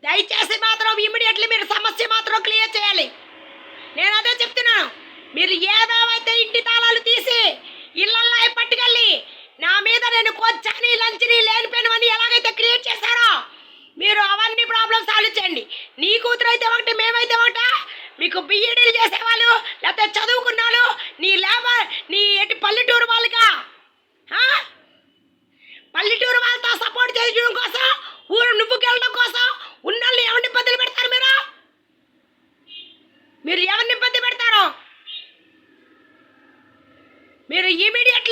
దయచేసి మాత్రం ఇమ్మీడియట్లీ మీరు సమస్య మాత్రం క్లియర్ చేయాలి. నేను అదే చెప్తున్నాను. మీరు ఏవేవైతే ఇంటి తాళాలు తీసి ఇళ్ళల్లో పట్టుకెళ్ళి నా మీద నేను కొచ్చని లంచని లేనిపోయినవని ఎలాగైతే క్రియేట్ చేశారో మీరు అవన్నీ ప్రాబ్లమ్స్ సాల్వ్ చేయండి. నీ కూతురు అయితే ఒకటి, మేమైతే ఒకట. మీకు బిఈడీలు చేసేవాళ్ళు లేకపోతే చదువుకున్నాళ్ళు నీ లేబర్ నీ ఎటు పల్లెటూరు వాళ్ళగా పల్లెటూరు వాళ్ళతో సపోర్ట్ చేయడం కోసం ఊరు నువ్వుకి వెళ్ళడం కోసం ఉన్నోళ్ళు ఎవరిని ఇబ్బందులు పెడతారు? మీరు ఎవరిని ఇబ్బంది పెడతారో మీరు ఇమీడియట్